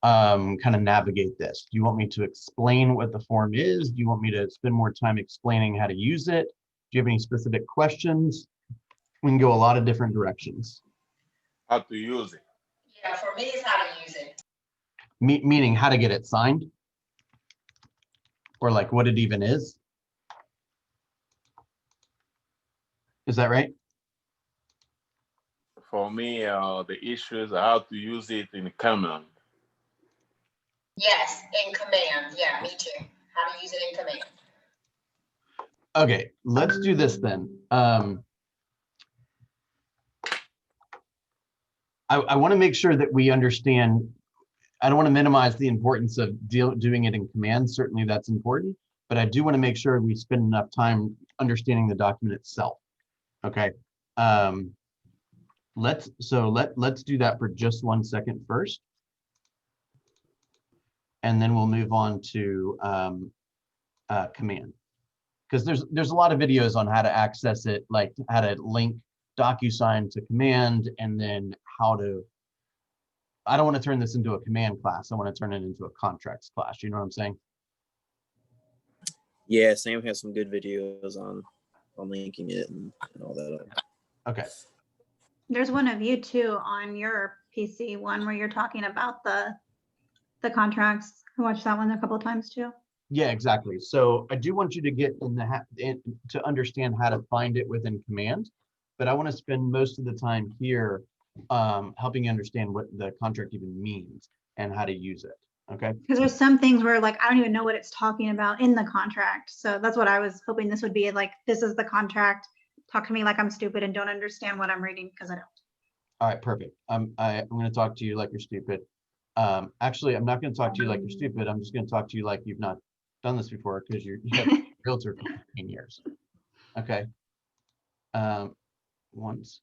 kind of navigate this? Do you want me to explain what the form is? Do you want me to spend more time explaining how to use it? Do you have any specific questions? We can go a lot of different directions. How to use it. Yeah, for me, it's how to use it. Meaning how to get it signed? Or like what it even is? Is that right? For me, the issue is how to use it in command. Yes, in command. Yeah, me too. How to use it in command. Okay, let's do this then. I want to make sure that we understand. I don't want to minimize the importance of doing it in command. Certainly that's important, but I do want to make sure we spend enough time understanding the document itself. Okay. Let's do that for just 1 second first. And then we'll move on to command. Because there's a lot of videos on how to access it, like how to link DocuSign to command, and then how to, I don't want to turn this into a command class. I want to turn it into a contracts class. You know what I'm saying? Yeah, Sam has some good videos on linking it and all that. Okay. There's one of you too on your PC, one where you're talking about the contracts. I watched that one a couple of times too. Yeah, exactly. So I do want you to get to understand how to find it within command, but I want to spend most of the time here helping you understand what the contract even means and how to use it. Okay. Because there's some things where like I don't even know what it's talking about in the contract. So that's what I was hoping this would be, like, this is the contract. Talk to me like I'm stupid and don't understand what I'm reading, because I don't. All right, perfect. I'm going to talk to you like you're stupid. Actually, I'm not going to talk to you like you're stupid. I'm just going to talk to you like you've not done this before, because you have a realtor for 15 years. Okay. Once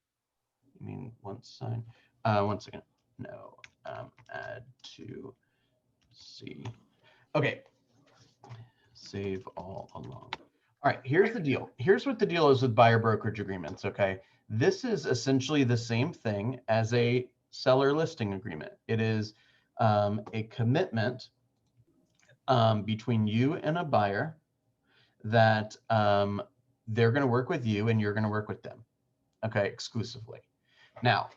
sign. 1 second. No. Add to C. Okay. Save all along. All right, here's the deal. Here's what the deal is with buyer brokerage agreements, okay? This is essentially the same thing as a seller listing agreement. It is a commitment between you and a buyer that they're going to work with you and you're going to work with them, okay, exclusively. Now,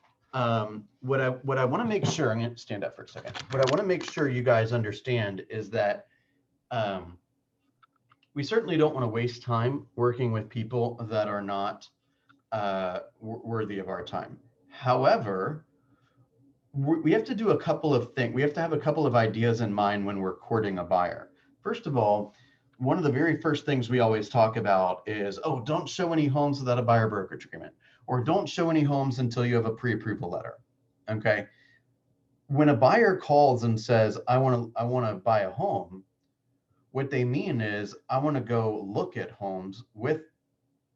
what I want to make sure, I'm going to stand up for a second. What I want to make sure you guys understand is that we certainly don't want to waste time working with people that are not worthy of our time. However, we have to do a couple of things. We have to have a couple of ideas in mind when we're courting a buyer. First of all, one of the very first things we always talk about is, oh, don't show any homes without a buyer brokerage agreement, or don't show any homes until you have a pre-approval letter. Okay. When a buyer calls and says, I want to buy a home, what they mean is, I want to go look at homes with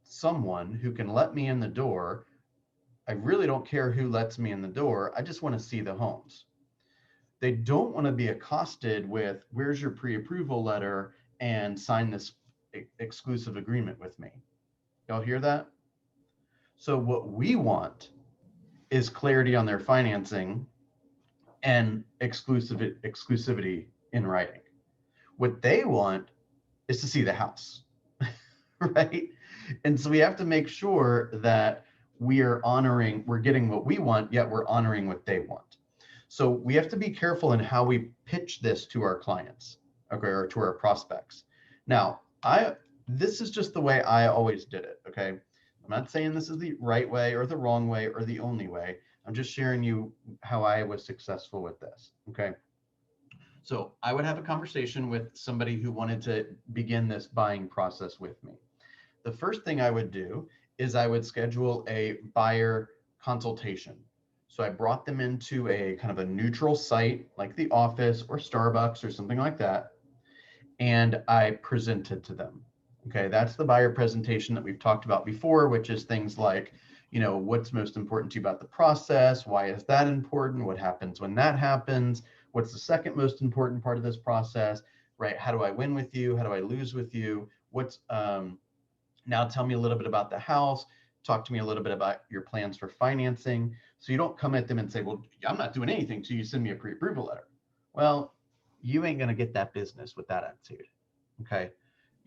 someone who can let me in the door. I really don't care who lets me in the door. I just want to see the homes. They don't want to be accosted with, where's your pre-approval letter and sign this exclusive agreement with me. Y'all hear that? So what we want is clarity on their financing and exclusivity in writing. What they want is to see the house, right? And so we have to make sure that we're getting what we want, yet we're honoring what they want. So we have to be careful in how we pitch this to our clients, okay, or to our prospects. Now, this is just the way I always did it, okay? I'm not saying this is the right way or the wrong way or the only way. I'm just sharing you how I was successful with this, okay? So I would have a conversation with somebody who wanted to begin this buying process with me. The first thing I would do is I would schedule a buyer consultation. So I brought them into a kind of a neutral site like the office or Starbucks or something like that, and I presented to them. Okay, that's the buyer presentation that we've talked about before, which is things like, you know, what's most important to you about the process? Why is that important? What happens when that happens? What's the second most important part of this process, right? How do I win with you? How do I lose with you? Now tell me a little bit about the house. Talk to me a little bit about your plans for financing. So you don't come at them and say, well, I'm not doing anything till you send me a pre-approval letter. Well, you ain't going to get that business with that attitude. Okay.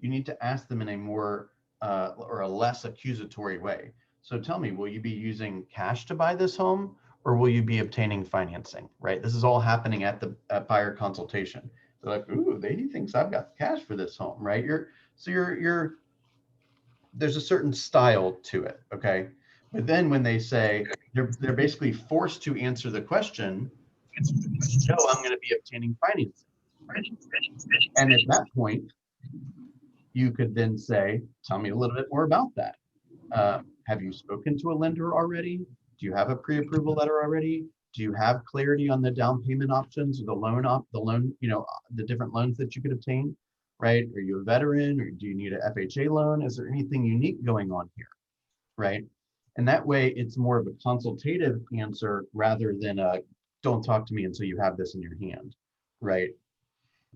You need to ask them in a more or a less accusatory way. So tell me, will you be using cash to buy this home, or will you be obtaining financing? Right. This is all happening at the buyer consultation. They're like, ooh, he thinks I've got the cash for this home, right? You're there's a certain style to it. Okay. But then when they say they're basically forced to answer the question, no, I'm going to be obtaining financing. And at that point, you could then say, tell me a little bit more about that. Have you spoken to a lender already? Do you have a pre-approval letter already? Do you have clarity on the down payment options or the loan, the different loans that you could obtain, right? Are you a veteran, or do you need an FHA loan? Is there anything unique going on here, right? And that way it's more of a consultative answer rather than a don't talk to me until you have this in your hand, right?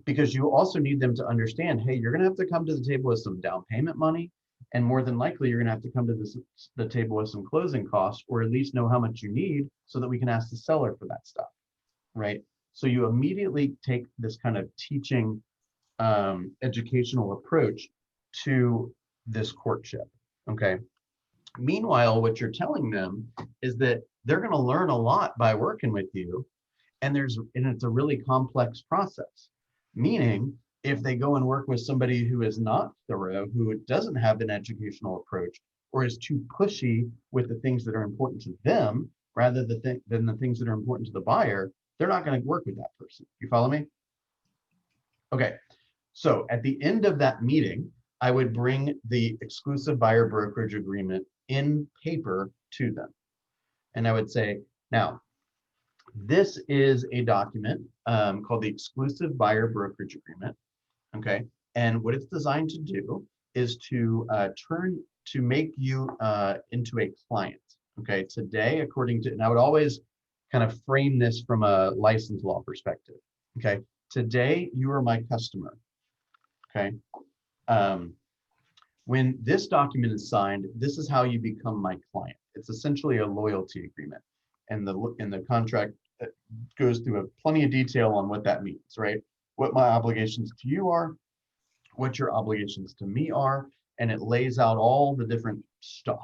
Because you also need them to understand, hey, you're going to have to come to the table with some down payment money, and more than likely you're going to have to come to the table with some closing costs, or at least know how much you need so that we can ask the seller for that stuff, right? So you immediately take this kind of teaching educational approach to this courtship. Okay. Meanwhile, what you're telling them is that they're going to learn a lot by working with you, and it's a really complex process. Meaning, if they go and work with somebody who is not thorough, who doesn't have an educational approach, or is too pushy with the things that are important to them rather than the things that are important to the buyer, they're not going to work with that person. You follow me? Okay. So at the end of that meeting, I would bring the exclusive buyer brokerage agreement in paper to them. And I would say, now, this is a document called the exclusive buyer brokerage agreement. Okay. And what it's designed to do is to make you into a client. Okay. Today, and I would always kind of frame this from a license law perspective. Okay. Today, you are my customer. Okay. When this document is signed, this is how you become my client. It's essentially a loyalty agreement. And the contract goes through plenty of detail on what that means, right? What my obligations to you are, what your obligations to me are, and it lays out all the different stuff,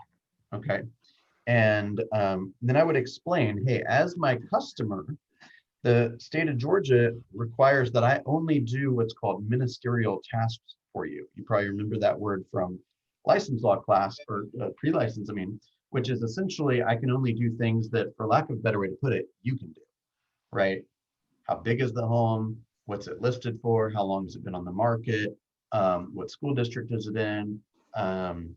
okay? And then I would explain, hey, as my customer, the state of Georgia requires that I only do what's called ministerial tasks for you. You probably remember that word from license law class, or pre-license, which is essentially I can only do things that, for lack of a better way to put it, you can do, right? How big is the home? What's it listed for? How long has it been on the market? What school district is it in? Does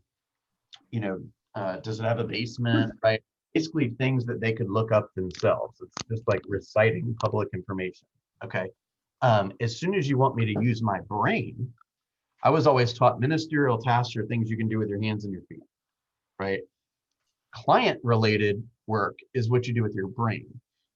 it have a basement, right? Basically things that they could look up themselves. It's just like reciting public information, okay? As soon as you want me to use my brain, I was always taught ministerial tasks are things you can do with your hands and your feet, right? Client-related work is what you do with your brain.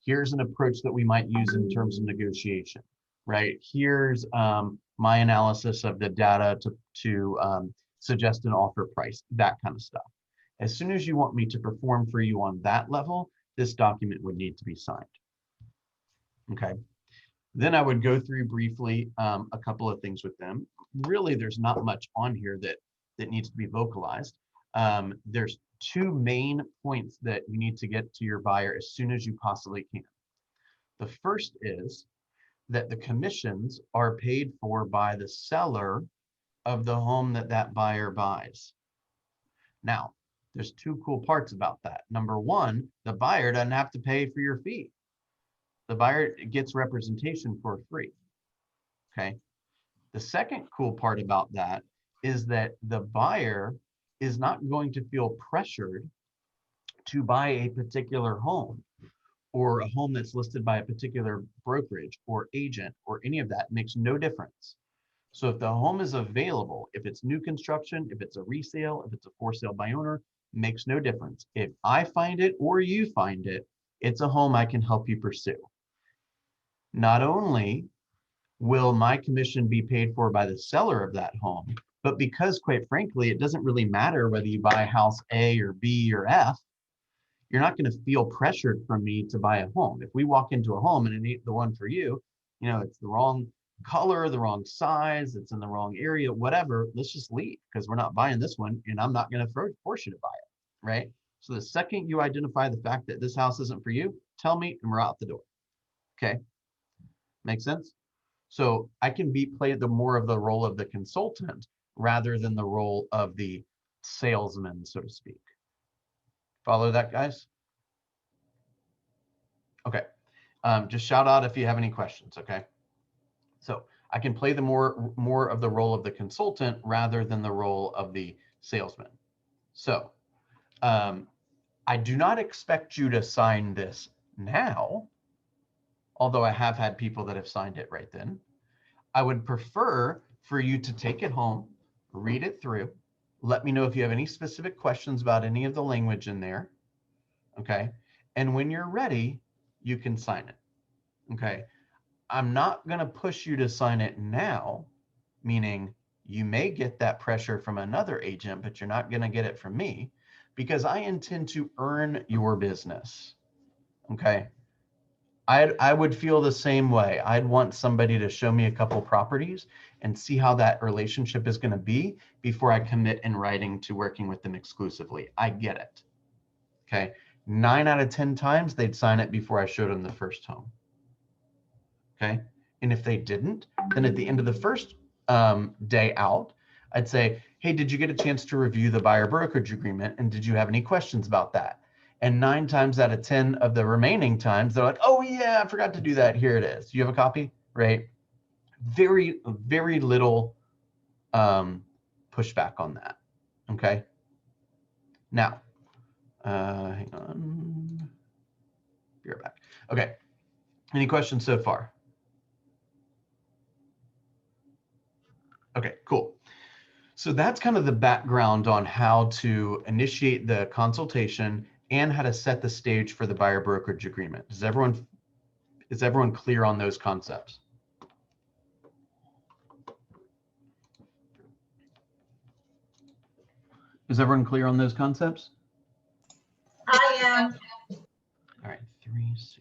Here's an approach that we might use in terms of negotiation, right? Here's my analysis of the data to suggest an offer price, that kind of stuff. As soon as you want me to perform for you on that level, this document would need to be signed. Okay. Then I would go through briefly a couple of things with them. Really, there's not much on here that needs to be vocalized. There's two main points that you need to get to your buyer as soon as you possibly can. The first is that the commissions are paid for by the seller of the home that buyer buys. Now, there's two cool parts about that. Number one, the buyer doesn't have to pay for your fee. The buyer gets representation for free, okay? The second cool part about that is that the buyer is not going to feel pressured to buy a particular home, or a home that's listed by a particular brokerage or agent or any of that. It makes no difference. So if the home is available, if it's new construction, if it's a resale, if it's a for sale by owner, makes no difference. If I find it or you find it, it's a home I can help you pursue. Not only will my commission be paid for by the seller of that home, but because, quite frankly, it doesn't really matter whether you buy house A or B or F, you're not going to feel pressured from me to buy a home. If we walk into a home and it ain't the one for you, you know, it's the wrong color, the wrong size, it's in the wrong area, whatever, let's just leave because we're not buying this one and I'm not going to force you to buy it, right? So the second you identify the fact that this house isn't for you, tell me and we're out the door. Okay, make sense? So I can play the more of the role of the consultant rather than the role of the salesman, so to speak. Follow that, guys? Okay. Just shout out if you have any questions, okay? So I can play the more of the role of the consultant rather than the role of the salesman. So I do not expect you to sign this now, although I have had people that have signed it right then. I would prefer for you to take it home, read it through, let me know if you have any specific questions about any of the language in there, okay? And when you're ready, you can sign it, okay? I'm not going to push you to sign it now, meaning you may get that pressure from another agent, but you're not going to get it from me because I intend to earn your business, okay? I would feel the same way. I'd want somebody to show me a couple properties and see how that relationship is going to be before I commit in writing to working with them exclusively. I get it. Okay. 9 out of 10 times they'd sign it before I showed them the first home. Okay. And if they didn't, then at the end of the first day out, I'd say, hey, did you get a chance to review the buyer brokerage agreement? And did you have any questions about that? And 9 times out of 10 of the remaining times, they're like, oh yeah, I forgot to do that. Here it is. You have a copy, right? Very, very little pushback on that. Okay. Now, hang on. Be right back. Okay. Any questions so far? Okay, cool. So that's kind of the background on how to initiate the consultation and how to set the stage for the buyer brokerage agreement. Is everyone clear on those concepts? Is everyone clear on those concepts? I am. All right, 3C.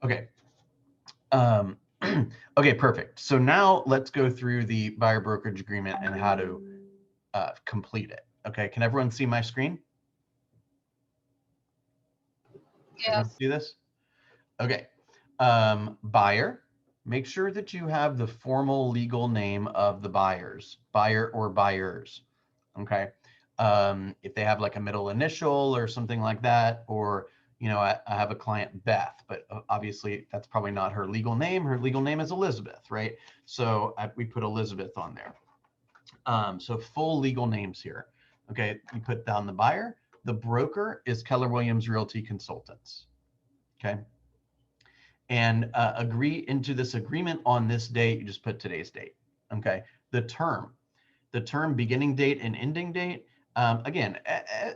Okay. Okay, perfect. So now let's go through the buyer brokerage agreement and how to complete it. Okay, can everyone see my screen? Everyone see this? Okay. Buyer, make sure that you have the formal legal name of the buyer or buyers. Okay. If they have like a middle initial or something like that, or you know, I have a client, Beth, but obviously that's probably not her legal name. Her legal name is Elizabeth, right? So we put Elizabeth on there. So full legal names here. Okay, you put down the buyer. The broker is Keller Williams Realty Consultants. Okay. And agree into this agreement on this date. You just put today's date. Okay. The term beginning date and ending date. Again,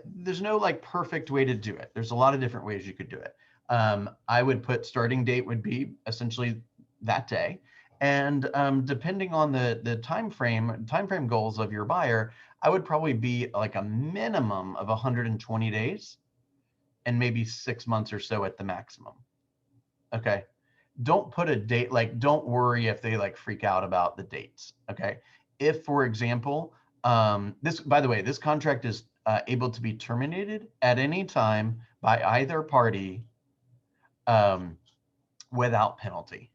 there's no like perfect way to do it. There's a lot of different ways you could do it. I would put starting date would be essentially that day. And depending on the time frame goals of your buyer, I would probably be like a minimum of 120 days and maybe 6 months or so at the maximum. Okay. Don't put a date, like don't worry if they like freak out about the dates. Okay. If, for example, this, by the way, this contract is able to be terminated at any time by either party without penalty.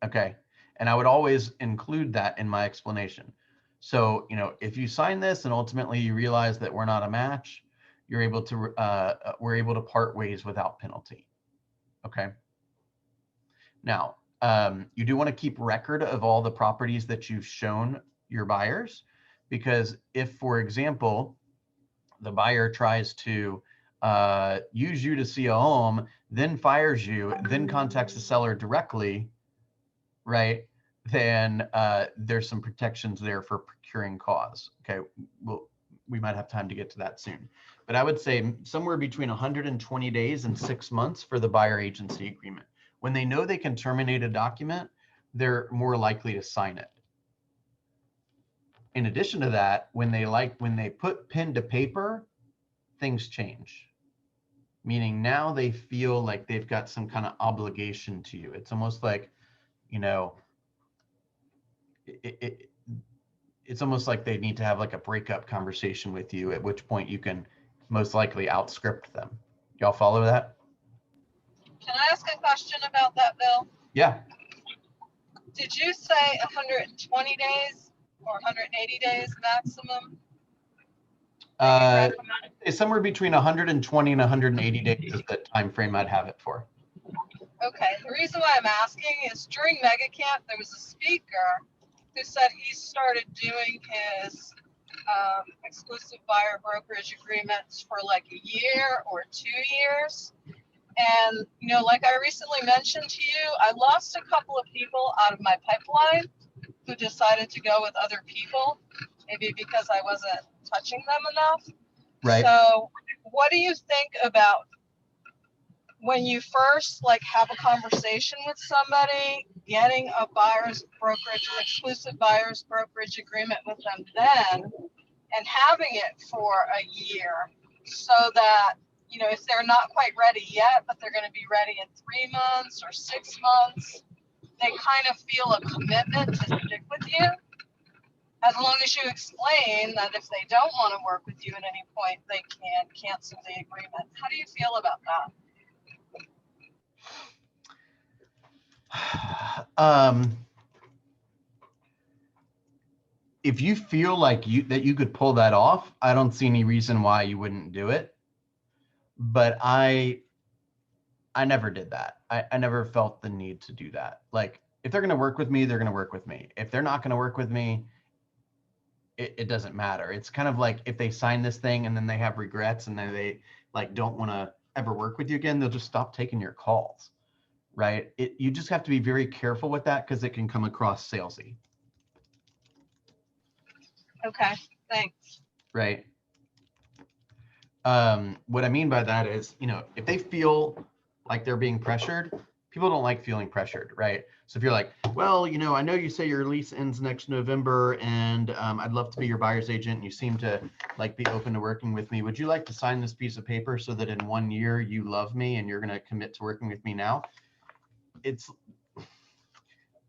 Okay. And I would always include that in my explanation. So, you know, if you sign this and ultimately you realize that we're not a match, you're able to, we're able to part ways without penalty. Okay. Now, you do want to keep record of all the properties that you've shown your buyers, because if, for example, the buyer tries to use you to see a home, then fires you, then contacts the seller directly, right? Then there's some protections there for procuring cause. Okay, we might have time to get to that soon. But I would say somewhere between 120 days and 6 months for the buyer agency agreement. When they know they can terminate a document, they're more likely to sign it. In addition to that, when they put pen to paper, things change. meaning now they feel like they've got some kind of obligation to you. It's almost like, you know, it's almost like they need to have like a breakup conversation with you, at which point you can most likely outscript them. Y'all follow that? Can I ask a question about that, Bill? Yeah. Did you say 120 days or 180 days maximum? It's somewhere between 120 and 180 days is the time frame I'd have it for. Okay, the reason why I'm asking is during Mega Camp, there was a speaker who said he started doing his exclusive buyer brokerage agreements for like a year or 2 years. And, you know, like I recently mentioned to you, I lost a couple of people out of my pipeline who decided to go with other people, maybe because I wasn't touching them enough. Right. So what do you think about when you first like have a conversation with somebody, getting a buyer's brokerage, an exclusive buyer's brokerage agreement with them then, and having it for a year so that, you know, if they're not quite ready yet, but they're going to be ready in 3 months or 6 months, they kind of feel a commitment to stick with you. As long as you explain that if they don't want to work with you at any point, they can cancel the agreement. How do you feel about that? If you feel like you could pull that off, I don't see any reason why you wouldn't do it. But I never did that. I never felt the need to do that. Like, if they're going to work with me, they're going to work with me. If they're not going to work with me, it doesn't matter. It's kind of like if they sign this thing and then they have regrets and then they like don't want to ever work with you again, they'll just stop taking your calls, right? You just have to be very careful with that because it can come across salesy. Okay, thanks. Right. What I mean by that is, you know, if they feel like they're being pressured, people don't like feeling pressured, right? So if you're like, well, you know, I know you say your lease ends next November and I'd love to be your buyer's agent and you seem to like be open to working with me. Would you like to sign this piece of paper so that in 1 year you love me and you're going to commit to working with me now?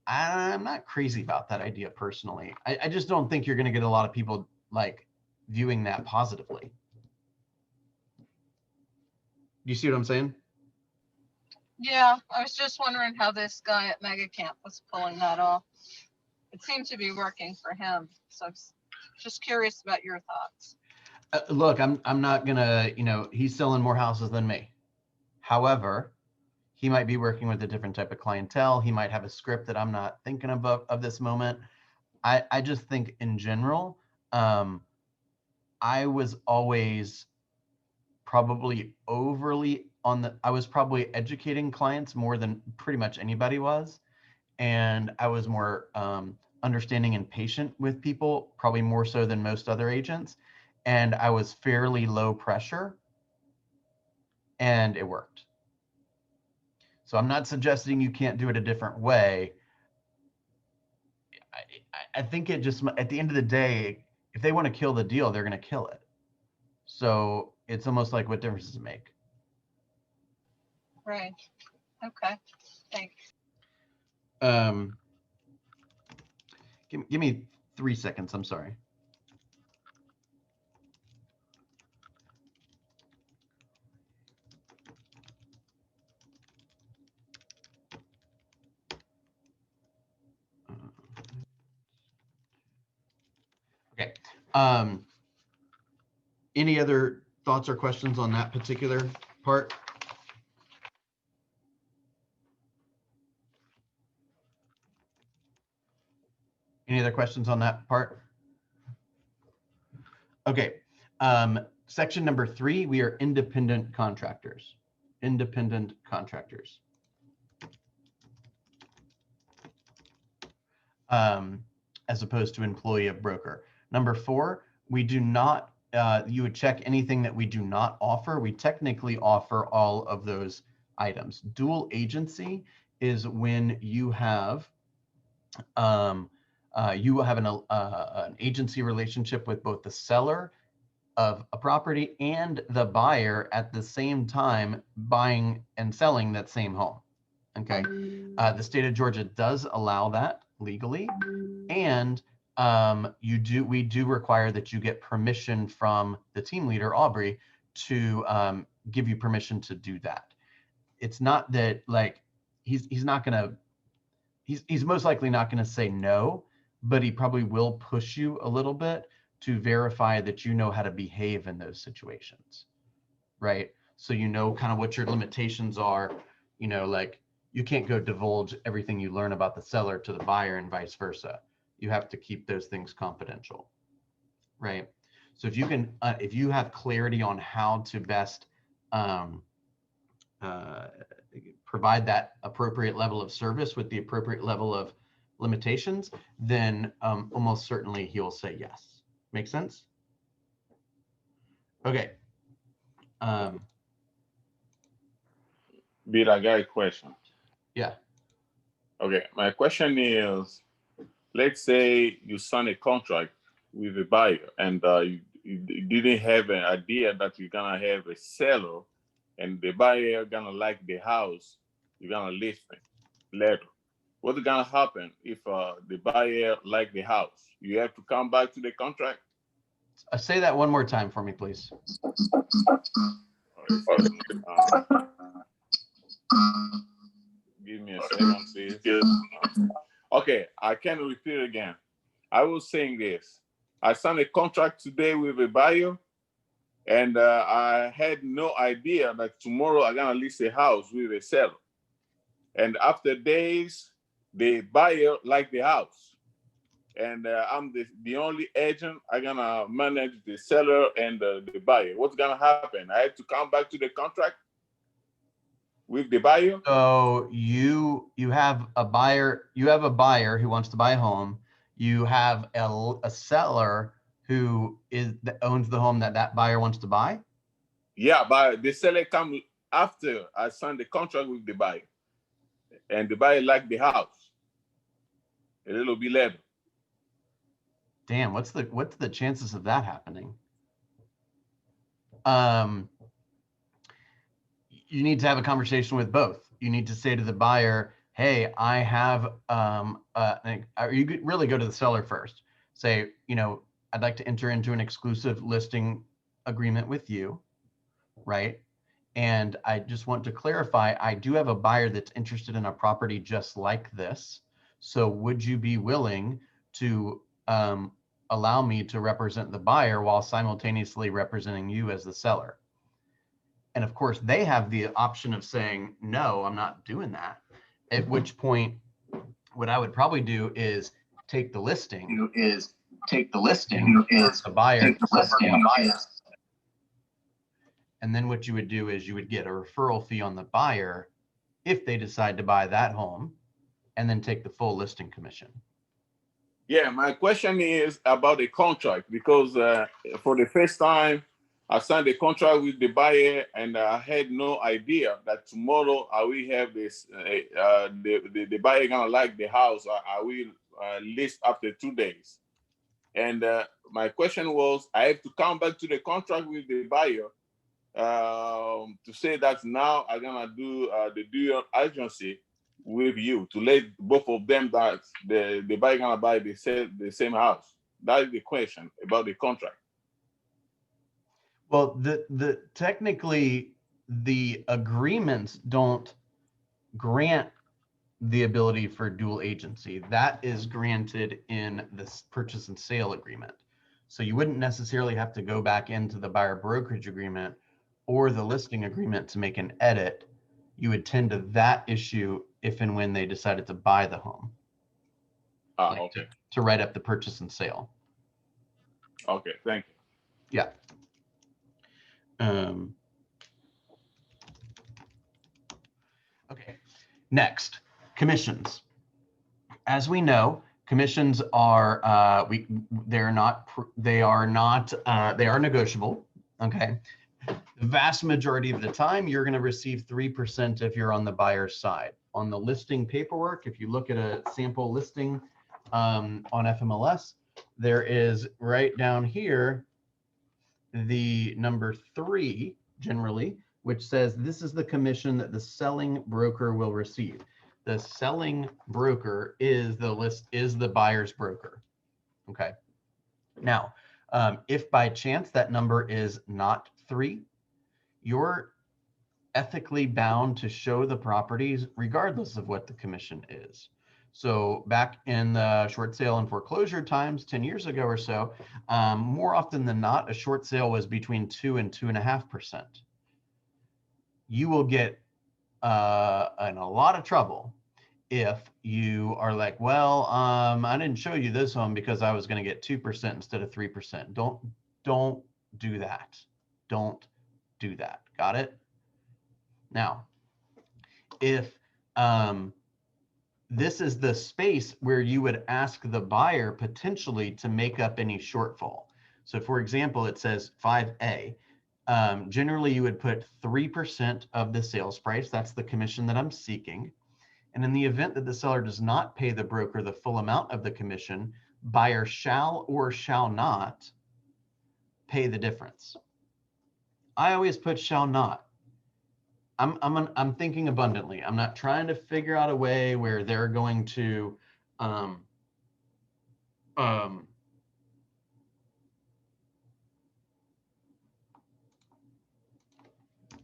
I'm not crazy about that idea personally. I just don't think you're going to get a lot of people like viewing that positively. Do you see what I'm saying? Yeah, I was just wondering how this guy at Mega Camp was pulling that off. It seemed to be working for him. So I'm just curious about your thoughts. Look, I'm not gonna, you know, he's selling more houses than me. However, he might be working with a different type of clientele. He might have a script that I'm not thinking of this moment. I just think in general, I was always probably I was probably educating clients more than pretty much anybody was. And I was more understanding and patient with people, probably more so than most other agents. And I was fairly low pressure and it worked. So I'm not suggesting you can't do it a different way. I think it just, at the end of the day, if they want to kill the deal, they're going to kill it. So it's almost like, what difference does it make? Right. Okay. Thanks. Give me 3 seconds. I'm sorry. Okay. Any other thoughts or questions on that particular part? Any other questions on that part? Okay. Section number 3, we are independent contractors. Independent contractors. As opposed to employee of broker. Number 4, we do not, you would check anything that we do not offer. We technically offer all of those items. Dual agency is when you have an agency relationship with both the seller of a property and the buyer at the same time buying and selling that same home. Okay, the state of Georgia does allow that legally, and we do require that you get permission from the team leader, Aubrey, to give you permission to do that. It's not that like he's not gonna, he's most likely not gonna say no, but he probably will push you a little bit to verify that you know how to behave in those situations, right? So you know kind of what your limitations are, you know, like you can't go divulge everything you learn about the seller to the buyer and vice versa. You have to keep those things confidential, right? So if you can, if you have clarity on how to best provide that appropriate level of service with the appropriate level of limitations, then almost certainly he'll say yes. Make sense? Okay. Bill, I got a question. Yeah. Okay, my question is, let's say you sign a contract with a buyer and you didn't have an idea that you're gonna have a seller and the buyer gonna like the house, you're gonna list it later. What's gonna happen if the buyer like the house? You have to come back to the contract? Say that one more time for me, please. Give me a second, please. Okay, I can repeat it again. I was saying this. I signed a contract today with a buyer, and I had no idea that tomorrow I'm gonna list a house with a seller. And after days, the buyer liked the house. And I'm the only agent. I'm gonna manage the seller and the buyer. What's gonna happen? I have to come back to the contract with the buyer. So you have a buyer. You have a buyer who wants to buy a home. You have a seller who owns the home that buyer wants to buy. Yeah, but the seller come after I signed the contract with the buyer, and the buyer liked the house a little bit later. Damn, what's the chances of that happening? You need to have a conversation with both. You need to say to the buyer, hey, I have, or you could really go to the seller first. Say, you know, I'd like to enter into an exclusive listing agreement with you, right? And I just want to clarify, I do have a buyer that's interested in a property just like this. So would you be willing to allow me to represent the buyer while simultaneously representing you as the seller? And of course, they have the option of saying, no, I'm not doing that. At which point, what I would probably do is take the listing. The buyer. And then what you would do is you would get a referral fee on the buyer if they decide to buy that home, and then take the full listing commission. Yeah, my question is about the contract, because for the first time, I signed a contract with the buyer, and I had no idea that tomorrow I will have this. The buyer gonna like the house. I will list after 2 days. And my question was, I have to come back to the contract with the buyer to say that now I'm gonna do the dual agency with you to let both of them that the buyer gonna buy the same house. That is the question about the contract. Well, the technically the agreements don't grant the ability for dual agency. That is granted in this purchase and sale agreement. So you wouldn't necessarily have to go back into the buyer brokerage agreement or the listing agreement to make an edit. You would tend to that issue if and when they decided to buy the home. Okay. To write up the purchase and sale. Okay, thank you. Yeah. Okay. Next, commissions. As we know, commissions are they are negotiable. Okay. The vast majority of the time, you're going to receive 3% if you're on the buyer's side. On the listing paperwork, if you look at a sample listing on FMLS, there is right down here the number 3 generally, which says this is the commission that the selling broker will receive. The selling broker is the buyer's broker. Okay. Now, if by chance that number is not 3, you're ethically bound to show the properties regardless of what the commission is. So back in the short sale and foreclosure times 10 years ago or so, more often than not, a short sale was between 2 and 2.5%. You will get in a lot of trouble if you are like, well, I didn't show you this one because I was going to get 2% instead of 3%. Don't do that. Don't do that. Got it? Now, if this is the space where you would ask the buyer potentially to make up any shortfall. So for example, it says 5A. Generally, you would put 3% of the sales price. That's the commission that I'm seeking. And in the event that the seller does not pay the broker the full amount of the commission, buyer shall or shall not pay the difference. I always put shall not. I'm thinking abundantly. I'm not trying to figure out a way where they're going to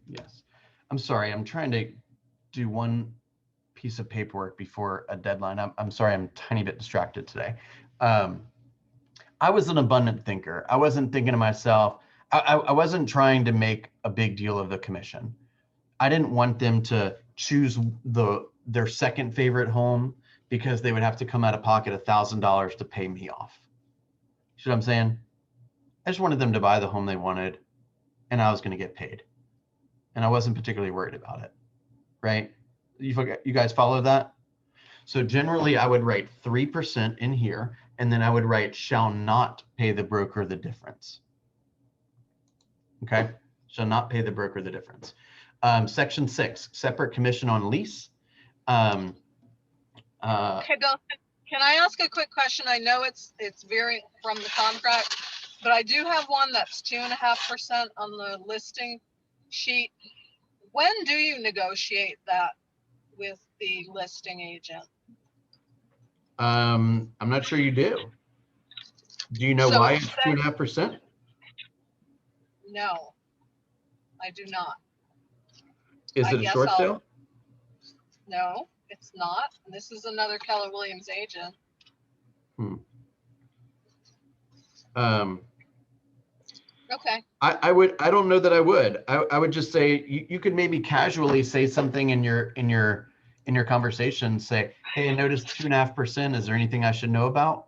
yes. I'm sorry. I'm trying to do one piece of paperwork before a deadline. I'm sorry. I'm a tiny bit distracted today. I was an abundant thinker. I wasn't thinking to myself, I wasn't trying to make a big deal of the commission. I didn't want them to choose their second favorite home because they would have to come out of pocket $1,000 to pay me off. You see what I'm saying? I just wanted them to buy the home they wanted, and I was going to get paid. And I wasn't particularly worried about it, right? You guys follow that? So generally, I would write 3% in here, and then I would write shall not pay the broker the difference. Okay? Shall not pay the broker the difference. Section 6, separate commission on lease. Okay, Bill, can I ask a quick question? I know it's varying from the contract, but I do have one that's 2.5% on the listing sheet. When do you negotiate that with the listing agent? I'm not sure you do. Do you know So why it's 2.5%? No, I do not. Is I it a guess short I'll- sale? No, it's not. This is another Keller Williams agent. Okay. I don't know that I would. I would just say you could maybe casually say something in your conversation. Say, hey, I noticed 2.5%. Is there anything I should know about?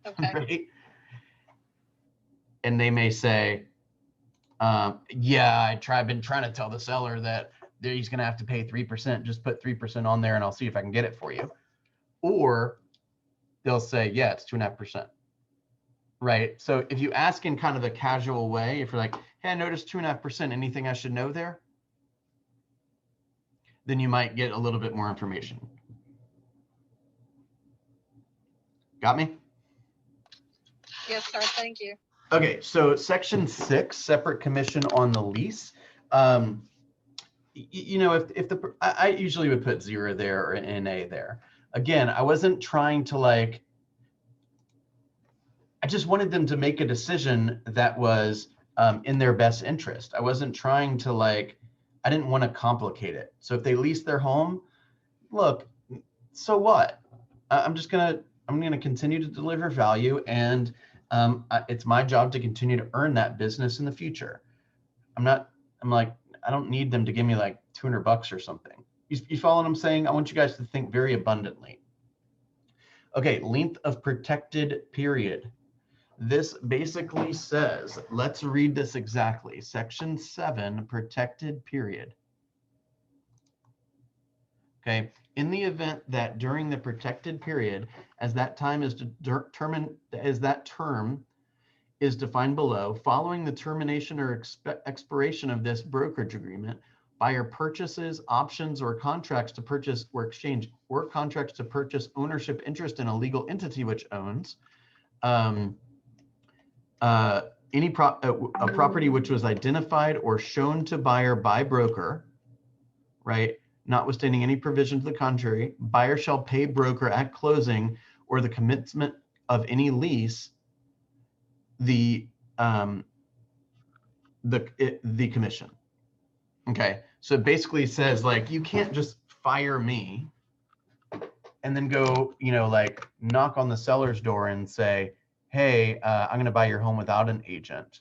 Okay. Right? And they may say, yeah, I've been trying to tell the seller that he's going to have to pay 3%. Just put 3% on there and I'll see if I can get it for you. Or they'll say, yeah, it's 2.5%. Right. So if you ask in kind of a casual way, if you're like, hey, I noticed 2.5%, anything I should know there? Then you might get a little bit more information. Got me? Yes, sir. Thank you. Okay, so section 6, separate commission on the lease. You know, I usually would put 0 there or NA there. Again, I wasn't trying to like, I just wanted them to make a decision that was in their best interest. I wasn't trying to like, I didn't want to complicate it. So if they lease their home, look, so what? I'm going to continue to deliver value, and it's my job to continue to earn that business in the future. I don't need them to give me like $200 or something. You follow what I'm saying? I want you guys to think very abundantly. Okay, length of protected period. This basically says, let's read this exactly. Section 7, protected period. Okay, in the event that during the protected period, as that time is determined, as that term is defined below, following the termination or expiration of this brokerage agreement, buyer purchases, options, or contracts to purchase or exchange, or contracts to purchase ownership interest in a legal entity which owns, a property which was identified or shown to buyer by broker, right? Notwithstanding any provision to the contrary, buyer shall pay broker at closing or the commencement of any lease the commission. Okay, so it basically says like you can't just fire me and then go, you know, like knock on the seller's door and say, hey, I'm going to buy your home without an agent.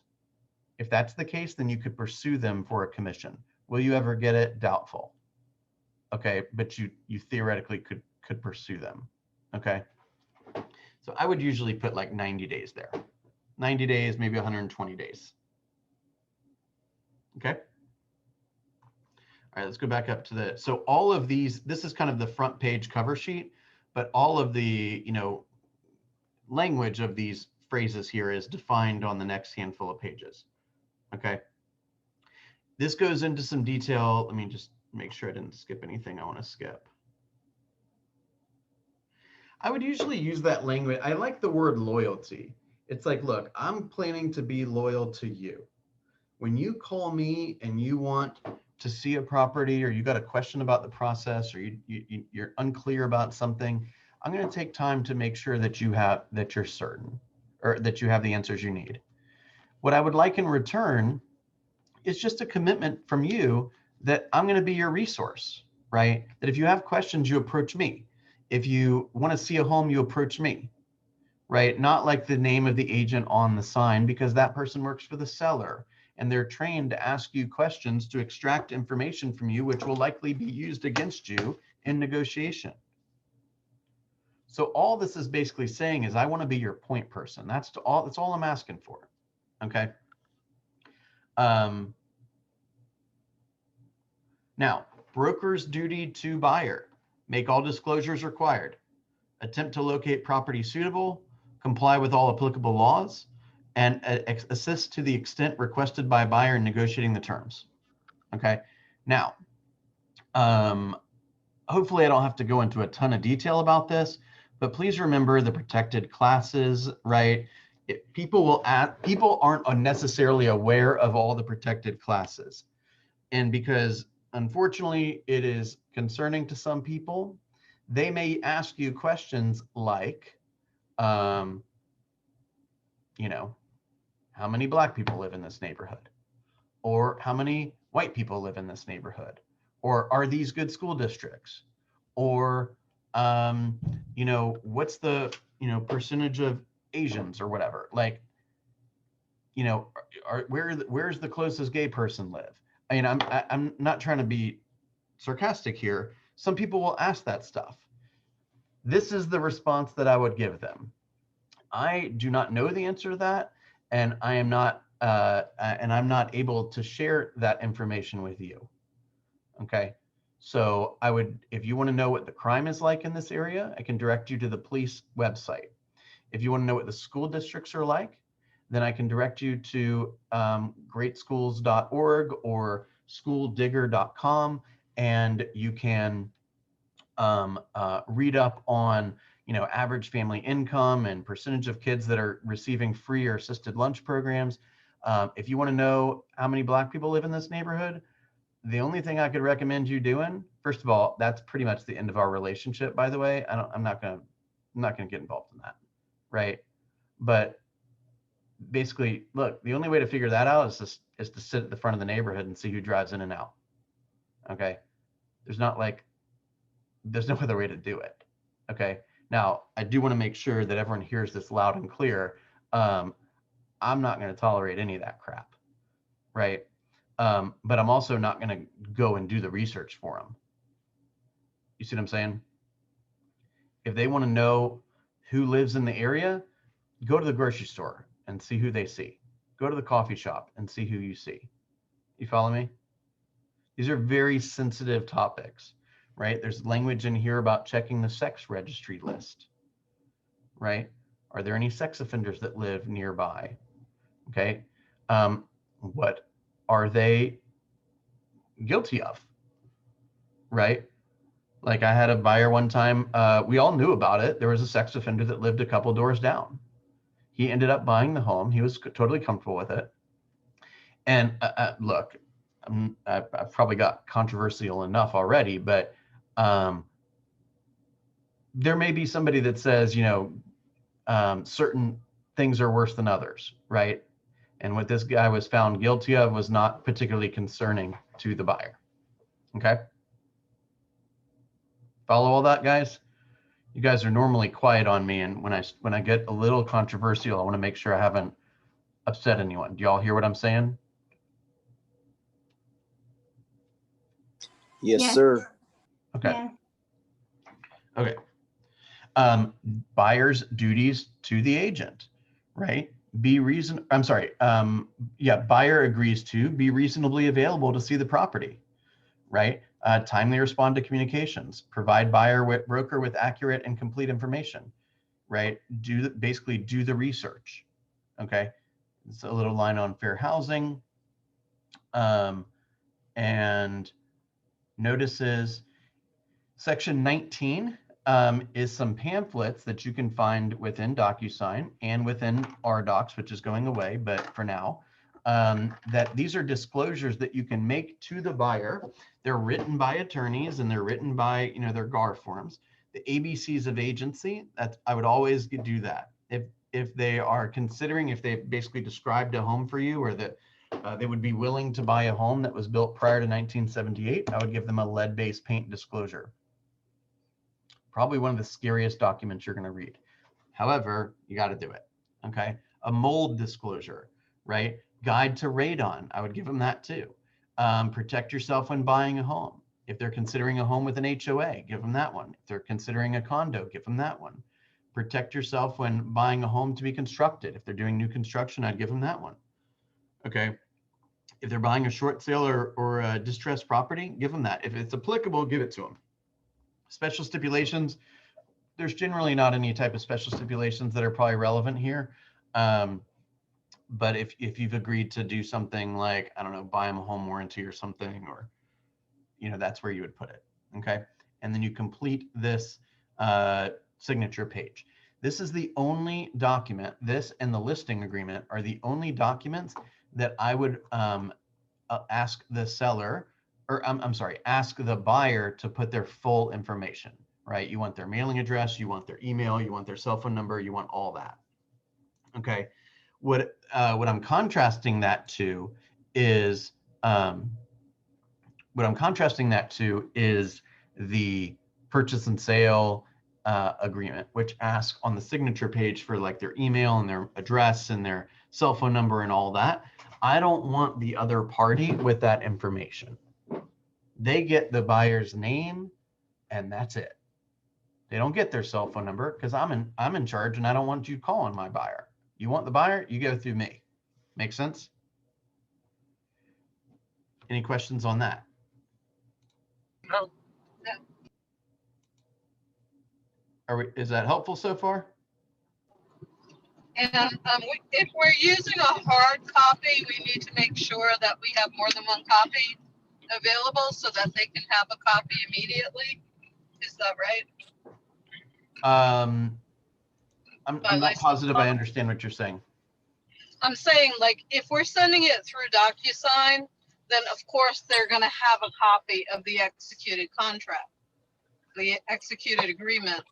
If that's the case, then you could pursue them for a commission. Will you ever get it? Doubtful. Okay, but you theoretically could pursue them. Okay, so I would usually put like 90 days there. 90 days, maybe 120 days. Okay. All right, let's go back up to the, so all of these, this is kind of the front page cover sheet, but all of the, you know, language of these phrases here is defined on the next handful of pages. Okay. This goes into some detail. Let me just make sure I didn't skip anything I want to skip. I would usually use that language. I like the word loyalty. It's like, look, I'm planning to be loyal to you. When you call me and you want to see a property or you got a question about the process or you're unclear about something, I'm going to take time to make sure that you're certain or that you have the answers you need. What I would like in return is just a commitment from you that I'm going to be your resource, right? That if you have questions, you approach me. If you want to see a home, you approach me, right? Not like the name of the agent on the sign, because that person works for the seller and they're trained to ask you questions to extract information from you, which will likely be used against you in negotiation. So all this is basically saying is I want to be your point person. That's all I'm asking for. Okay. Now, broker's duty to buyer: make all disclosures required, attempt to locate property suitable, comply with all applicable laws, and assist to the extent requested by buyer in negotiating the terms. Okay. Now, hopefully I don't have to go into a ton of detail about this, but please remember the protected classes, right? People aren't necessarily aware of all the protected classes. And because unfortunately it is concerning to some people, they may ask you questions like, you know, how many Black people live in this neighborhood? Or how many white people live in this neighborhood? Or are these good school districts? Or, you know, what's the, you know, percentage of Asians or whatever? Like, you know, where's the closest gay person live? I mean, I'm not trying to be sarcastic here. Some people will ask that stuff. This is the response that I would give them. I do not know the answer to that, and I'm not able to share that information with you. Okay, so I would, if you want to know what the crime is like in this area, I can direct you to the police website. If you want to know what the school districts are like, then I can direct you to greatschools.org or schooldigger.com, and you can read up on, you know, average family income and percentage of kids that are receiving free or assisted lunch programs. If you want to know how many Black people live in this neighborhood, the only thing I could recommend you doing, first of all, that's pretty much the end of our relationship, by the way. I'm not gonna get involved in that, right? But basically, look, the only way to figure that out is to sit at the front of the neighborhood and see who drives in and out. Okay, there's no other way to do it. Okay, now I do want to make sure that everyone hears this loud and clear. I'm not going to tolerate any of that crap, right? But I'm also not going to go and do the research for them. You see what I'm saying? If they want to know who lives in the area, go to the grocery store and see who they see. Go to the coffee shop and see who you see. You follow me? These are very sensitive topics, right? There's language in here about checking the sex registry list, right? Are there any sex offenders that live nearby? Okay. What are they guilty of, right? Like I had a buyer one time, we all knew about it. There was a sex offender that lived a couple doors down. He ended up buying the home. He was totally comfortable with it. And look, I've probably got controversial enough already, but there may be somebody that says, certain things are worse than others, right? And what this guy was found guilty of was not particularly concerning to the buyer. Okay. Follow all that, guys? You guys are normally quiet on me, and when I get a little controversial, I want to make sure I haven't upset anyone. Do y'all hear what I'm saying? Yes, Yeah. sir. Okay. Yeah. Okay. Buyer's duties to the agent, right? Buyer agrees to be reasonably available to see the property, right? Timely respond to communications, provide broker with accurate and complete information, right? Basically do the research. Okay. It's a little line on fair housing, and notices. Section 19 is some pamphlets that you can find within DocuSign and within RDocs, which is going away, but for now, that these are disclosures that you can make to the buyer. They're written by attorneys and they're written by, their GAR forms. The ABCs of agency, I would always do that. If they are considering, if they basically described a home for you, or that they would be willing to buy a home that was built prior to 1978, I would give them a lead-based paint disclosure. Probably one of the scariest documents you're going to read. However, you got to do it. Okay. A mold disclosure, right? Guide to radon. I would give them that too. Protect yourself when buying a home. If they're considering a home with an HOA, give them that one. If they're considering a condo, give them that one. Protect yourself when buying a home to be constructed. If they're doing new construction, I'd give them that one. Okay. If they're buying a short sale or a distressed property, give them that. If it's applicable, give it to them. Special stipulations, there's generally not any type of special stipulations that are probably relevant here. But if you've agreed to do something like, I don't know, buy them a home warranty or something, or, that's where you would put it. Okay. And then you complete this signature page. This is the only document, this and the listing agreement are the only documents that I would ask the seller, or ask the buyer to put their full information, right? You want their mailing address, you want their email, you want their cell phone number, you want all that. Okay. What I'm contrasting that to is, the purchase and sale agreement, which asks on the signature page for like their email and their address and their cell phone number and all that. I don't want the other party with that information. They get the buyer's name and that's it. They don't get their cell phone number because I'm in charge and I don't want you calling my buyer. You want the buyer, you go through me. Make sense? Any questions on that? No. Is that helpful so far? And if we're using a hard copy, we need to make sure that we have more than one copy available so that they can have a copy immediately. Is that right? I'm not positive I understand what you're saying. I'm saying, like, if we're sending it through DocuSign, then of course they're going to have a copy of the executed contract, the executed agreement.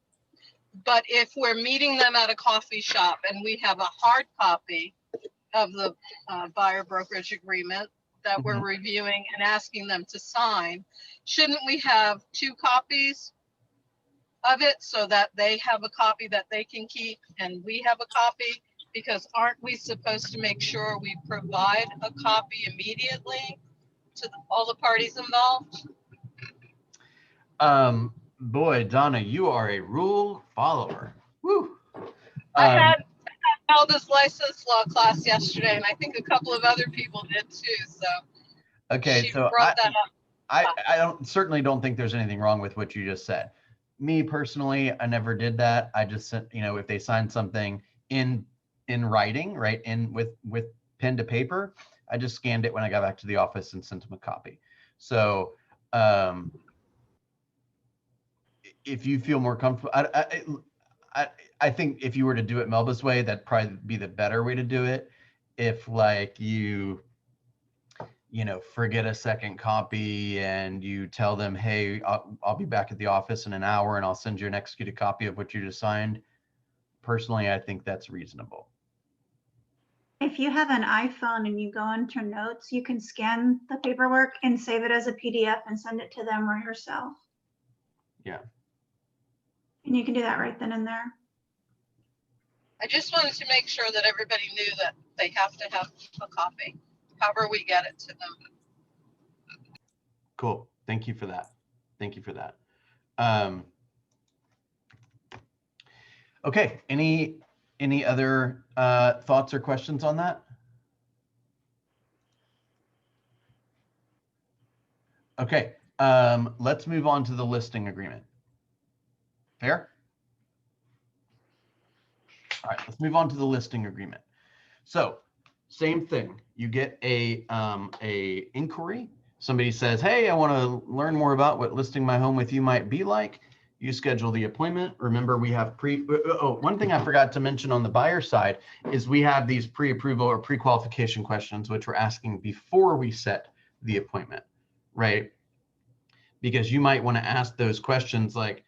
But if we're meeting them at a coffee shop and we have a hard copy of the buyer brokerage agreement that we're reviewing and asking them to sign, shouldn't we have two copies of it so that they have a copy that they can keep and we have a copy? Because aren't we supposed to make sure we provide a copy immediately to all the parties involved? Boy, Donna, you are a rule follower. Woo. I had held this license law class yesterday, and I think a couple of other people did too. So okay, so brought that up. I certainly don't think there's anything wrong with what you just said. Me personally, I never did that. I just sent, if they signed something in writing, right, with pen to paper, I just scanned it when I got back to the office and sent them a copy. So if you feel more comfortable, I think if you were to do it Melba's way, that'd probably be the better way to do it. If like you forget a second copy and you tell them, hey, I'll be back at the office in an hour and I'll send you an executed copy of what you just signed. Personally, I think that's reasonable. If you have an iPhone and you go into notes, you can scan the paperwork and save it as a PDF and send it to them or yourself. Yeah. And you can do that right then and there. I just wanted to make sure that everybody knew that they have to have a copy, however we get it to them. Cool. Thank you for that. Thank you for that. Okay. Any other thoughts or questions on that? Okay. Let's move on to the listing agreement. Fair? All right, let's move on to the listing agreement. So same thing. You get a inquiry. Somebody says, hey, I want to learn more about what listing my home with you might be like. You schedule the appointment. Remember, we have one thing I forgot to mention on the buyer side is we have these pre-approval or pre-qualification questions, which we're asking before we set the appointment, right? Because you might want to ask those questions like,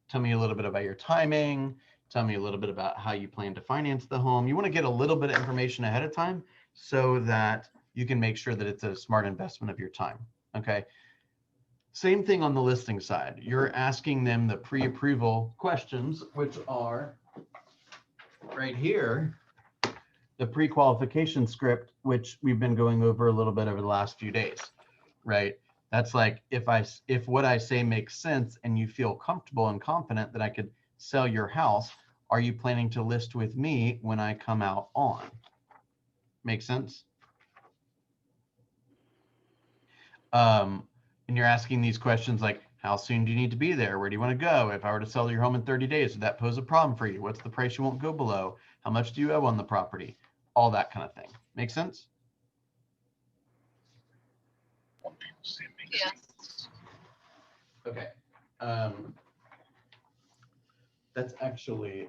tell me a little bit about your timing. Tell me a little bit about how you plan to finance the home. You want to get a little bit of information ahead of time so that you can make sure that it's a smart investment of your time. Okay. Same thing on the listing side. You're asking them the pre-approval questions, which are right here, the pre-qualification script, which we've been going over a little bit over the last few days, right? That's like, if what I say makes sense and you feel comfortable and confident that I could sell your house, are you planning to list with me when I come out on? Make sense? And you're asking these questions like, how soon do you need to be there? Where do you want to go? If I were to sell your home in 30 days, would that pose a problem for you? What's the price you won't go below? How much do you owe on the property? All that kind of thing. Make sense? Yes. Okay. That's actually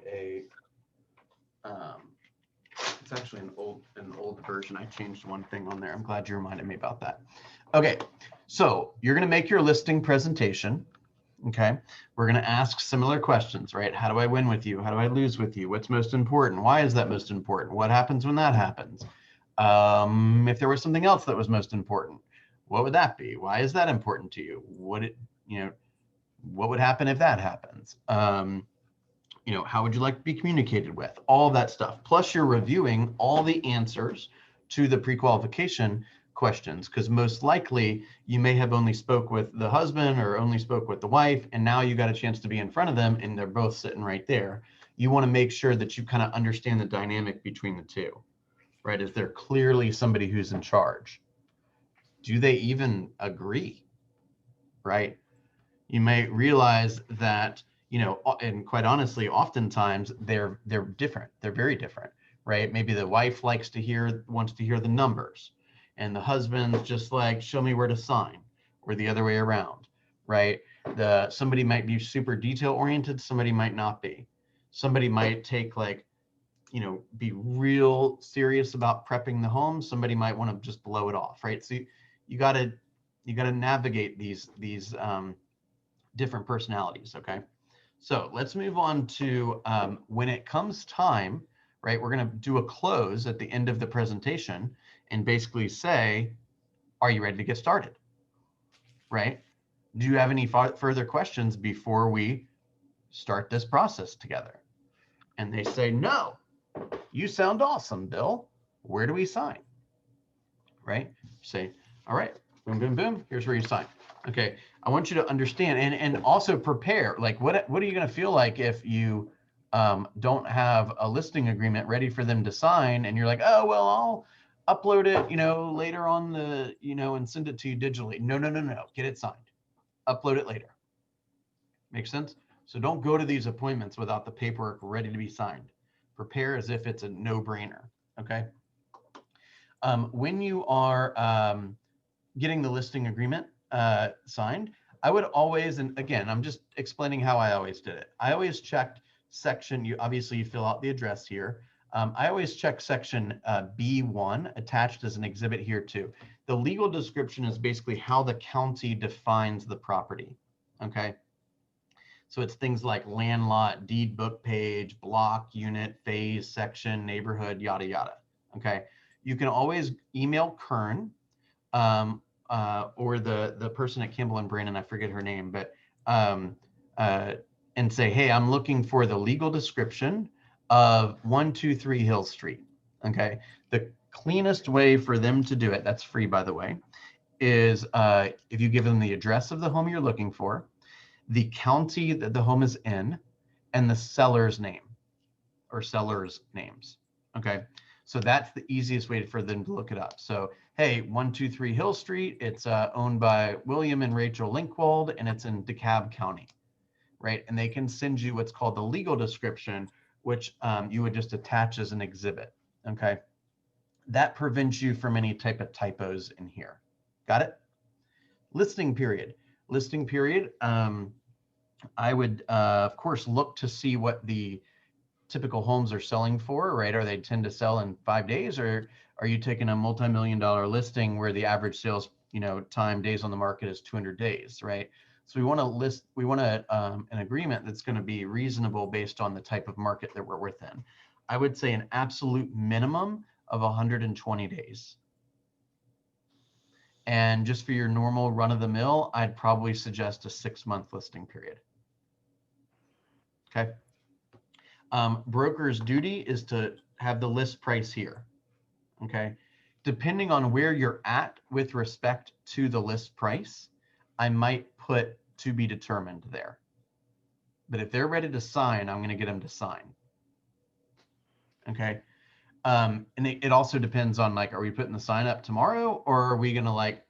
it's actually an old version. I changed one thing on there. I'm glad you reminded me about that. Okay, so you're going to make your listing presentation. Okay, we're going to ask similar questions, right? How do I win with you? How do I lose with you? What's most important? Why is that most important? What happens when that happens? If there was something else that was most important, what would that be? Why is that important to you? What would happen if that happens? How would you like to be communicated with? All of that stuff. Plus you're reviewing all the answers to the pre-qualification questions, because most likely you may have only spoke with the husband or only spoke with the wife, and now you got a chance to be in front of them and they're both sitting right there. You want to make sure that you kind of understand the dynamic between the two, right? Is there clearly somebody who's in charge? Do they even agree, right? You may realize that, and quite honestly, oftentimes they're different. They're very different, right? Maybe the wife wants to hear the numbers, and the husband's just like, show me where to sign, or the other way around, right? Somebody might be super detail oriented, somebody might not be. Somebody might take be real serious about prepping the home. Somebody might want to just blow it off, right? So you got to navigate these different personalities. Okay, so let's move on to when it comes time, right? We're going to do a close at the end of the presentation and basically say, are you ready to get started? Right? Do you have any further questions before we start this process together? And they say, no, you sound awesome, Bill. Where do we sign? Right? Say, all right, boom, boom, boom. Here's where you sign. Okay, I want you to understand and also prepare. Like, what are you going to feel like if you don't have a listing agreement ready for them to sign, and you're like, oh well, I'll upload it, later on and send it to you digitally. No. Get it signed. Upload it later. Make sense? So don't go to these appointments without the paperwork ready to be signed. Prepare as if it's a no-brainer. Okay. When you are getting the listing agreement signed, I would always, and again, I'm just explaining how I always did it. I always checked section, you obviously you fill out the address here. I always check section B1 attached as an exhibit here too. The legal description is basically how the county defines the property, okay? So it's things like land lot, deed book page, block, unit, phase, section, neighborhood, yada, yada, okay? You can always email Kern, or the person at Kimball and Brandon, I forget her name, but and say, hey, I'm looking for the legal description of 123 Hill Street. Okay, the cleanest way for them to do it, that's free by the way, is if you give them the address of the home you're looking for, the county that the home is in, and the seller's name or sellers' names. Okay, so that's the easiest way for them to look it up. So, hey, 123 Hill Street, it's owned by William and Rachel Linkwald, and it's in DeKalb County, right? And they can send you what's called the legal description, which you would just attach as an exhibit, okay? That prevents you from any type of typos in here. Got it? Listing period. Listing period, I would, of course, look to see what the typical homes are selling for, right? Are they tend to sell in 5 days, or are you taking a multi-million-dollar listing where the average sales, time days on the market is 200 days, right? So we want an agreement that's going to be reasonable based on the type of market that we're within. I would say an absolute minimum of 120 days. And just for your normal run-of-the-mill, I'd probably suggest a 6-month listing period. Okay. Broker's duty is to have the list price here. Okay. Depending on where you're at with respect to the list price, I might put to be determined there. But if they're ready to sign, I'm going to get them to sign. Okay. And it also depends on, like, are we putting the sign up tomorrow, or are we going to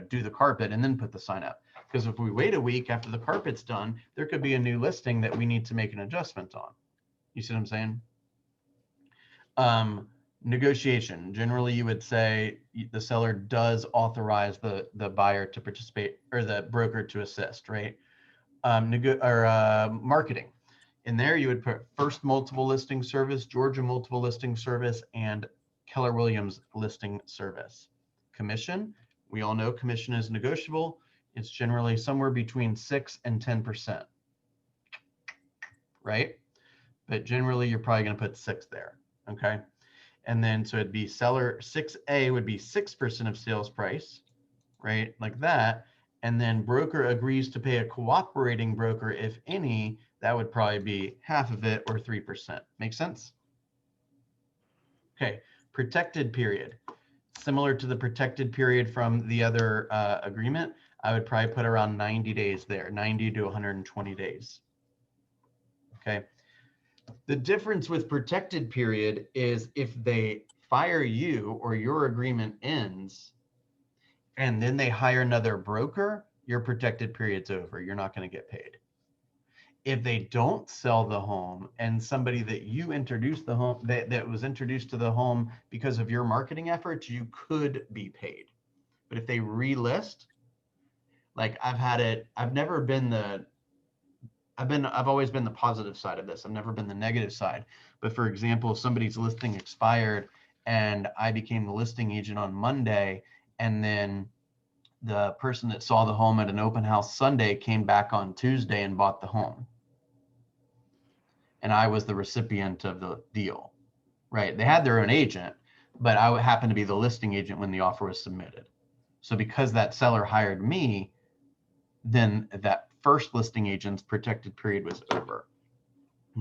do the carpet and then put the sign up? Because if we wait a week after the carpet's done, there could be a new listing that we need to make an adjustment on. You see what I'm saying? Negotiation. Generally, you would say the seller does authorize the buyer to participate, or the broker to assist, right? Marketing. In there, you would put First Multiple Listing Service, Georgia Multiple Listing Service, and Keller Williams Listing Service. Commission. We all know commission is negotiable. It's generally somewhere between 6 and 10%, right? But generally, you're probably going to put 6 there, okay? And then, so it'd be seller 6A would be 6% of sales price, right? Like that. And then broker agrees to pay a cooperating broker, if any, that would probably be half of it, or 3%. Make sense? Okay, protected period. Similar to the protected period from the other agreement, I would probably put around 90 days there, 90 to 120 days. Okay. The difference with protected period is if they fire you or your agreement ends and then they hire another broker, your protected period's over. You're not going to get paid. If they don't sell the home and somebody that you introduced the home, that was introduced to the home because of your marketing efforts, you could be paid. But if they relist, like I've always been the positive side of this. I've never been the negative side. But for example, if somebody's listing expired and I became the listing agent on Monday, and then the person that saw the home at an open house Sunday came back on Tuesday and bought the home, and I was the recipient of the deal, right? They had their own agent, but I happened to be the listing agent when the offer was submitted. So because that seller hired me, then that first listing agent's protected period was over.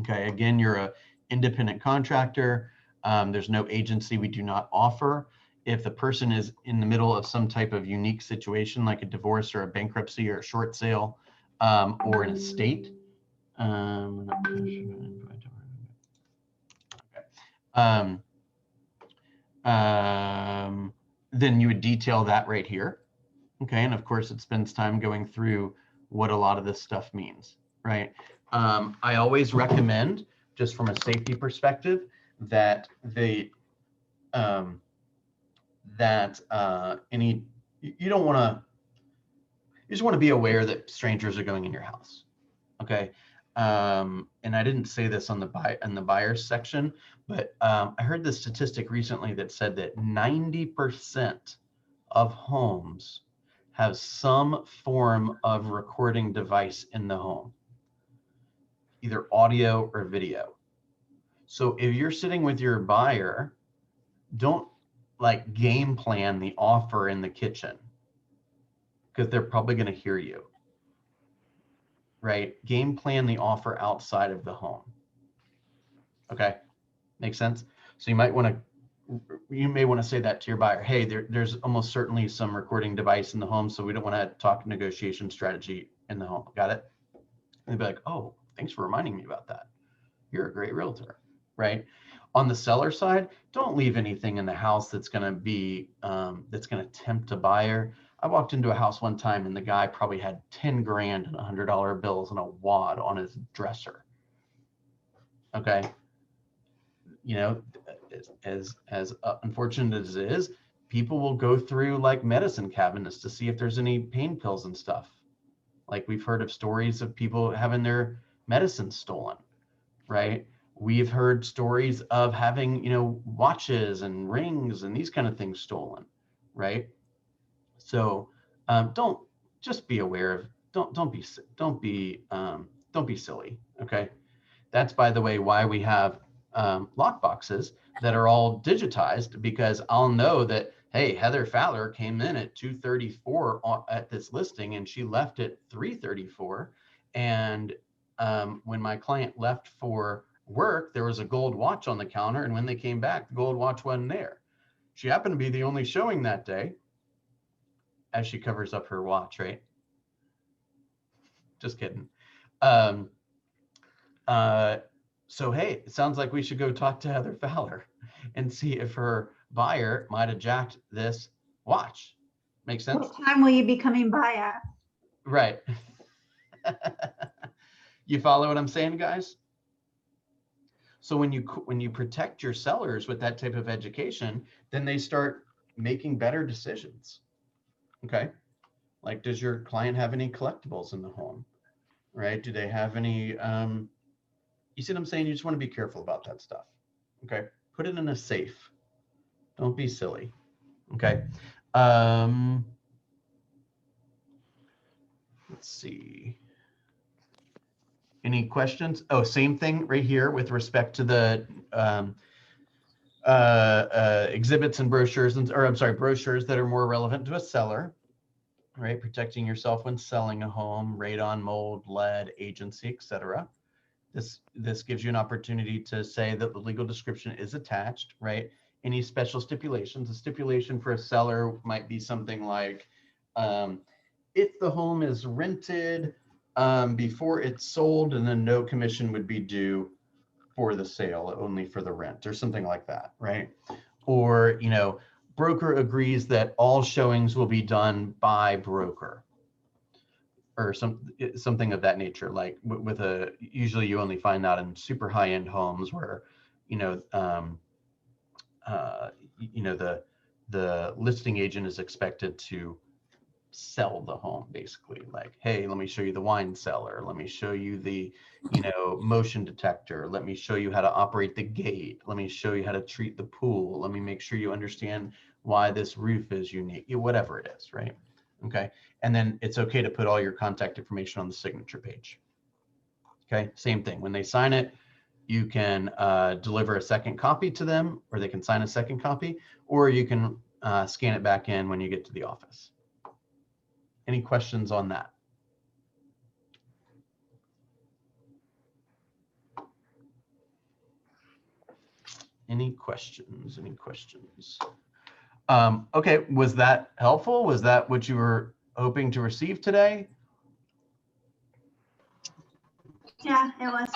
Okay, again, you're an independent contractor. There's no agency. We do not offer. If the person is in the middle of some type of unique situation, like a divorce or a bankruptcy or a short sale, or an estate, then you would detail that right here. Okay, and of course it spends time going through what a lot of this stuff means, right? I always recommend, just from a safety perspective, that you don't want to, You just want to be aware that strangers are going in your house. Okay. And I didn't say this on the buyers section, but I heard this statistic recently that said that 90% of homes have some form of recording device in the home, either audio or video. So if you're sitting with your buyer, don't like game plan the offer in the kitchen, because they're probably going to hear you. Right? Game plan the offer outside of the home. Okay, makes sense. So you may want to say that to your buyer. Hey, there's almost certainly some recording device in the home, so we don't want to talk negotiation strategy in the home. Got it? And they'd be like, oh, thanks for reminding me about that. You're a great realtor, right? On the seller side, don't leave anything in the house that's going to be that's going to tempt a buyer. I walked into a house one time and the guy probably had 10 grand and $100 bills and a wad on his dresser. Okay. You know, as unfortunate as it is, people will go through like medicine cabinets to see if there's any pain pills and stuff. Like we've heard of stories of people having their medicine stolen, right? We've heard stories of having, you know, watches and rings and these kind of things stolen, right? So don't just be aware of don't be silly. Okay, that's, by the way, why we have lock boxes that are all digitized, because I'll know that, hey, Heather Fowler came in at 2:34 at this listing and she left at 3:34, and when my client left for work, there was a gold watch on the counter, and when they came back, the gold watch wasn't there. She happened to be the only showing that day, as she covers up her watch, right? Just kidding. So, hey, it sounds like we should go talk to Heather Fowler and see if her buyer might have jacked this watch. Make sense? What time will you be coming by at? Right. You follow what I'm saying, guys? So when you protect your sellers with that type of education, then they start making better decisions. Okay. Like, does your client have any collectibles in the home? Right? Do they have any, you see what I'm saying? You just want to be careful about that stuff. Okay. Put it in a safe. Don't be silly. Okay. Let's see. Any questions? Oh, same thing right here with respect to the exhibits and brochures, brochures that are more relevant to a seller, right? Protecting yourself when selling a home, radon, mold, lead, agency, etc. This gives you an opportunity to say that the legal description is attached, right? Any special stipulations. A stipulation for a seller might be something like, if the home is rented before it's sold, and then no commission would be due for the sale, only for the rent, or something like that, right? Or, you know, broker agrees that all showings will be done by broker, or something of that nature. Like with usually you only find that in super high-end homes where, the listing agent is expected to sell the home, basically. Like, hey, let me show you the wine cellar, let me show you the motion detector, let me show you how to operate the gate, let me show you how to treat the pool, let me make sure you understand why this roof is unique, whatever it is, right? Okay. And then it's okay to put all your contact information on the signature page. Okay. Same thing. When they sign it, you can deliver a second copy to them, or they can sign a second copy, or you can scan it back in when you get to the office. Any questions on that? Any questions? Any questions? Okay, was that helpful? Was that what you were hoping to receive today? Yeah, it was.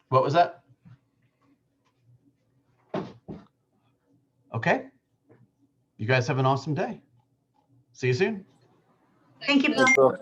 What was that? Okay. You guys have an awesome day. See you soon. Thank you, Thanks, Bill. bro.